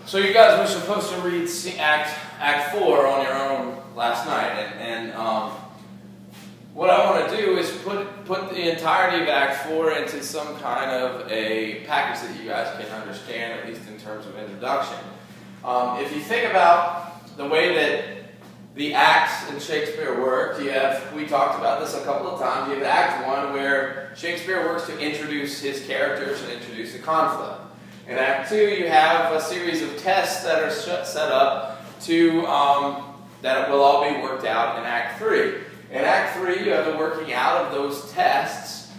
So you guys were supposed to read Act 4 on your own last night, and what I want to do is put the entirety of Act 4 into some kind of a package that you guys can understand, at least in terms of introduction. If you think about the way that the acts in Shakespeare work, we talked about this a couple of times, you have Act 1 where Shakespeare works to introduce his characters and introduce the conflict. In Act 2 you have a series of tests that are set up to, that will all be worked out in Act 3. In Act 3 you have the working out of those tests,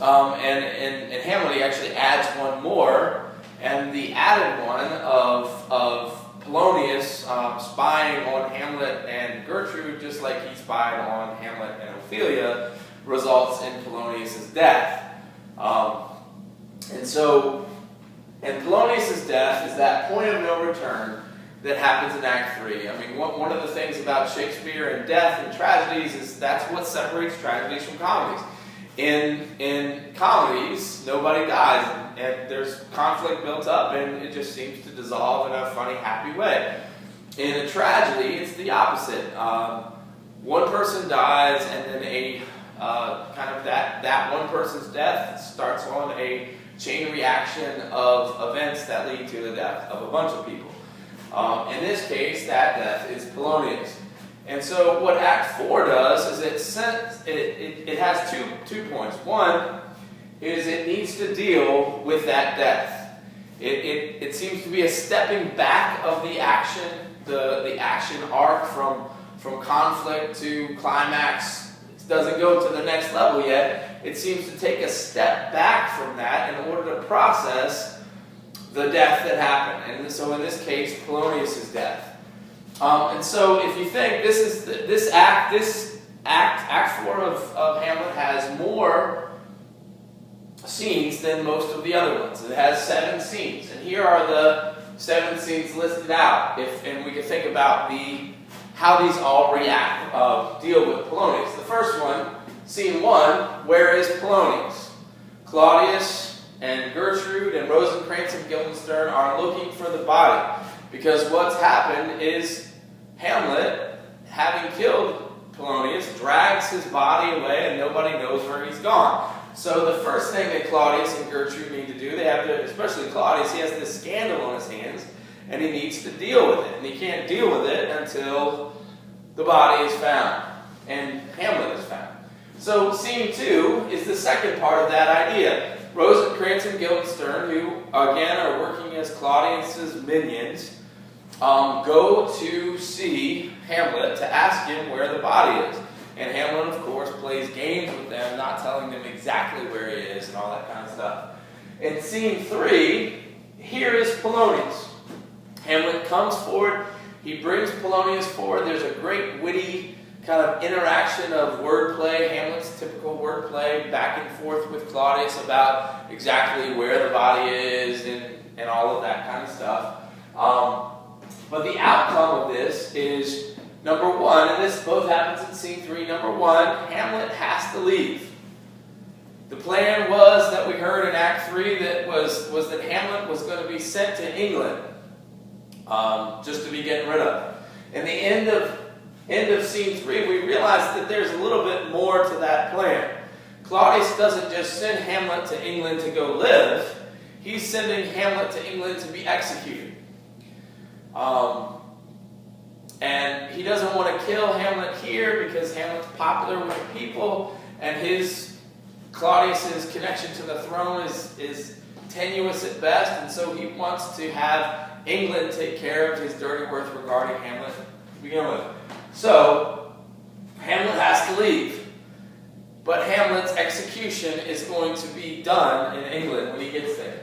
and Hamlet actually adds one more, and the added one of Polonius spying on Hamlet and Gertrude, just like he spied on Hamlet and Ophelia, results in Polonius' death. And Polonius' death is that point of no return that happens in Act 3. I mean, one of the things about Shakespeare and death and tragedies is that's what separates tragedies from comedies. In comedies, nobody dies, and there's conflict built up, and it just seems to dissolve in a funny, happy way. In a tragedy, it's the opposite. One person dies, and then that one person's death starts on a chain reaction of events that lead to the death of a bunch of people. In this case, that death is Polonius. And so what Act 4 does is it has two points. One is it needs to deal with that death. It seems to be a stepping back of the action, the action arc from conflict to climax. It doesn't go to the next level yet. It seems to take a step back from that in order to process the death that happened. And so in this case, Polonius' death. And so if you think this Act 4 of Hamlet has more scenes than most of the other ones. It has 7 scenes, and here are the 7 scenes listed out. And we can think about how these all deal with Polonius. The first one, Scene 1, where is Polonius? Claudius and Gertrude and Rosencrantz and Guildenstern are looking for the body. Because what's happened is Hamlet, having killed Polonius, drags his body away and nobody knows where he's gone. So the first thing that Claudius and Gertrude need to do, they have to, especially Claudius, he has this scandal on his hands and he needs to deal with it. And he can't deal with it until the body is found and Hamlet is found. So Scene 2 is the second part of that idea. Rosencrantz and Guildenstern, who again are working as Claudius's minions, go to see Hamlet to ask him where the body is. And Hamlet, of course, plays games with them, not telling them exactly where he is and all that kind of stuff. In Scene 3, here is Polonius. Hamlet comes forward, he brings Polonius forward. There's a great witty kind of interaction of wordplay, Hamlet's typical wordplay, back and forth with Claudius about exactly where the body is and all of that kind of stuff. But the outcome of this is, number one, and this both happens in Scene 3, number one, Hamlet has to leave. The plan was that we heard in Act 3 that was that Hamlet was going to be sent to England, just to be getting rid of. In the end of Scene 3, we realize that there's a little bit more to that plan. Claudius doesn't just send Hamlet to England to go live, he's sending Hamlet to England to be executed. And he doesn't want to kill Hamlet here because Hamlet's popular with the people, and Claudius's connection to the throne is tenuous at best, and so he wants to have England take care of his dirty work regarding Hamlet to begin with. So Hamlet has to leave, but Hamlet's execution is going to be done in England when he gets there.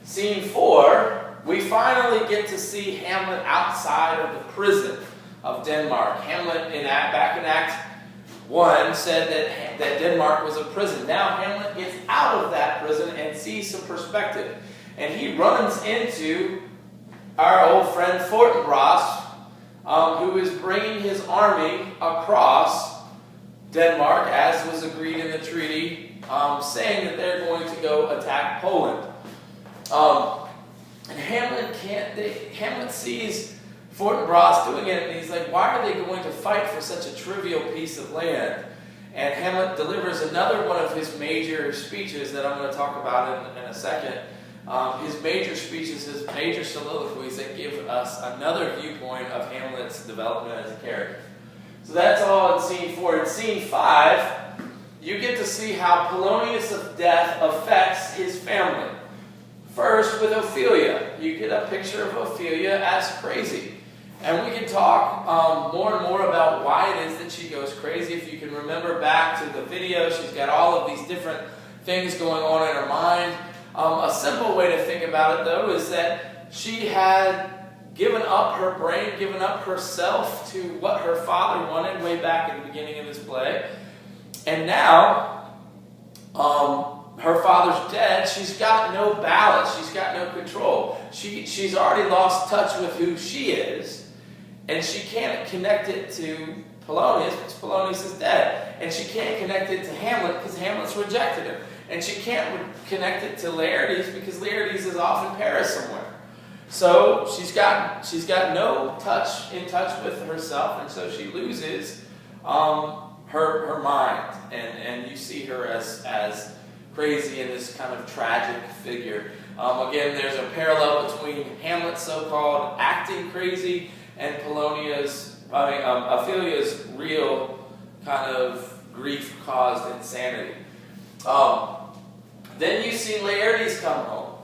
Scene 4. We finally get to see Hamlet outside of the prison of Denmark. Hamlet, back in Act 1, said that Denmark was a prison. Now Hamlet gets out of that prison and sees some perspective. And he runs into our old friend Fortinbras, who is bringing his army across Denmark, as was agreed in the treaty, saying that they're going to go attack Poland. And Hamlet Hamlet sees Fortinbras doing it, and he's like, why are they going to fight for such a trivial piece of land? And Hamlet delivers another one of his major speeches that I'm going to talk about in a second. His major speeches, his major soliloquies that give us another viewpoint of Hamlet's development as a character. So that's all in scene 4. In scene 5, you get to see how Polonius' death affects his family. First, with Ophelia. You get a picture of Ophelia as crazy. And we can talk more and more about why it is that she goes crazy. If you can remember back to the video, she's got all of these different things going on in her mind. A simple way to think about it, though, is that she had given up her brain, given up herself to what her father wanted way back at the beginning of this play. And now, her father's dead. She's got no balance. She's got no control. She's already lost touch with who she is. And she can't connect it to Polonius because Polonius is dead. And she can't connect it to Hamlet because Hamlet's rejected him. And she can't connect it to Laertes because Laertes is off in Paris somewhere. So she's got no touch with herself, and so she loses her mind. And you see her as crazy in this kind of tragic figure. Again, there's a parallel between Hamlet's so-called acting crazy and Ophelia's real kind of grief-caused insanity. Then you see Laertes come home.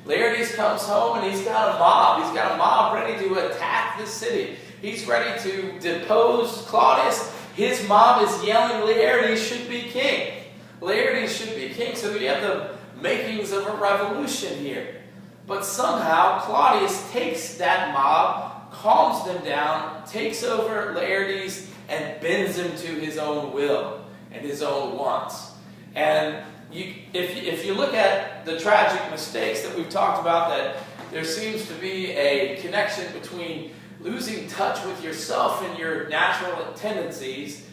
Laertes comes home and he's got a mob. He's got a mob ready to attack the city. He's ready to depose Claudius. His mob is yelling, Laertes should be king. Laertes should be king. So we have the makings of a revolution here. But somehow Claudius takes that mob, calms them down, takes over Laertes, and bends him to his own will and his own wants. And if you look at the tragic mistakes that we've talked about, that there seems to be a connection between losing touch with yourself and your natural tendencies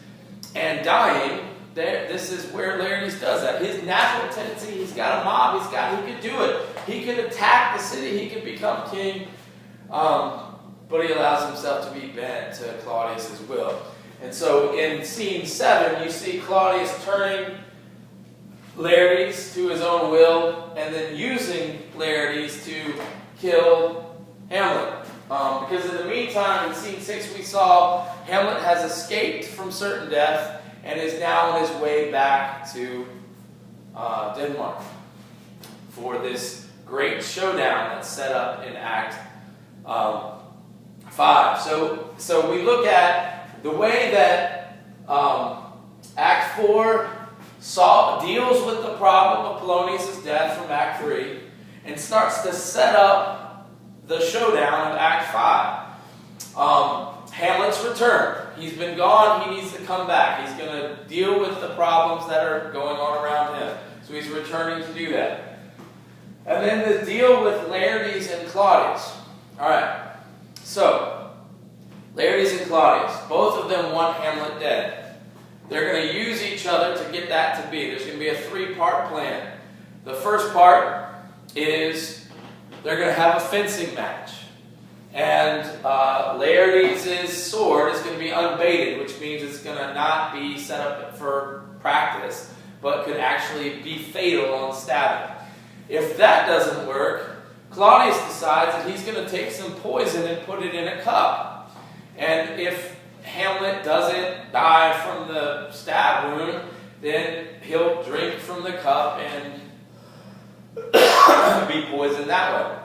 and dying. This is where Laertes does that. His natural tendency, he's got a mob, he could do it. He could attack the city, he could become king, but he allows himself to be bent to Claudius' will. And so in scene 7, you see Claudius turning Laertes to his own will, and then using Laertes to kill Hamlet. Because in the meantime, in scene 6, we saw Hamlet has escaped from certain death and is now on his way back to Denmark for this great showdown that's set up in Act 5. So we look at the way that Act 4 deals with the problem of Polonius' death from Act 3 and starts to set up the showdown of Act 5. Hamlet's return. He's been gone. He needs to come back. He's going to deal with the problems that are going on around him. So he's returning to do that. And then the deal with Laertes and Claudius. All right. So, Laertes and Claudius, both of them want Hamlet dead. They're going to use each other to get that to be. There's going to be a 3-part plan. The first part is they're going to have a fencing match. And Laertes' sword is going to be unbaited, which means it's going to not be set up for practice, but could actually be fatal on stabbing. If that doesn't work, Claudius decides that he's going to take some poison and put it in a cup. And if Hamlet doesn't die from the stab wound, then he'll drink from the cup and be poisoned that way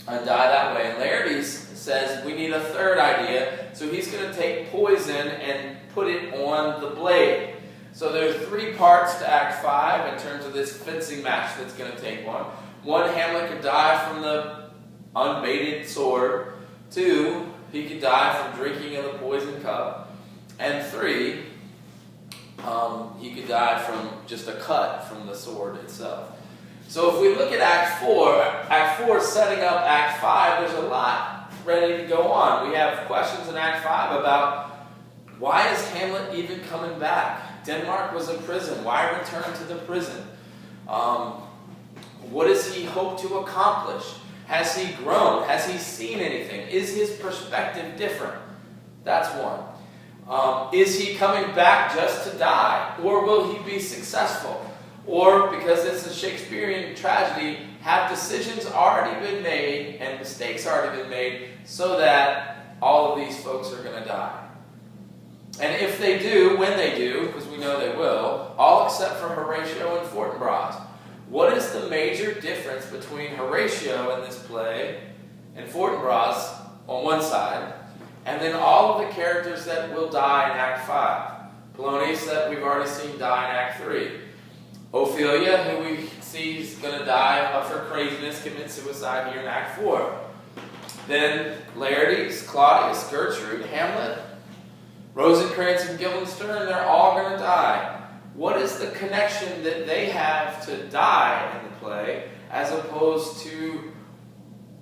and die that way. And Laertes says we need a third idea, so he's going to take poison and put it on the blade. So there's 3 parts to Act 5 in terms of this fencing match that's going to take one. 1, Hamlet could die from the unbaited sword. 2, he could die from drinking of the poison cup. And 3, he could die from just a cut from the sword itself. So if we look at Act 4 setting up Act 5, there's a lot ready to go on. We have questions in Act 5 about why is Hamlet even coming back? Denmark was a prison. Why return to the prison? What does he hope to accomplish? Has he grown? Has he seen anything? Is his perspective different? That's one. Is he coming back just to die? Or will he be successful? Or, because it's a Shakespearean tragedy, have decisions already been made and mistakes already been made so that all of these folks are going to die? And if they do, when they do, because we know they will, all except for Horatio and Fortinbras. What is the major difference between Horatio in this play and Fortinbras on one side, and then all of the characters that will die in Act 5? Polonius, that we've already seen die in Act 3. Ophelia, who we see is going to die of her craziness, commit suicide here in Act 4. Then Laertes, Claudius, Gertrude, Hamlet, Rosencrantz, and Guildenstern, they're all going to die. What is the connection that they have to die in the play, as opposed to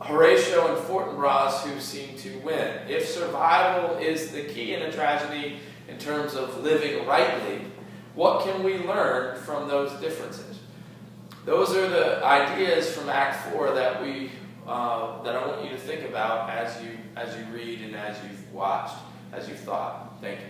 Horatio and Fortinbras, who seem to win? If survival is the key in a tragedy in terms of living rightly, what can we learn from those differences? Those are the ideas from Act 4 that I want you to think about as you read and as you've watched, as you've thought. Thank you.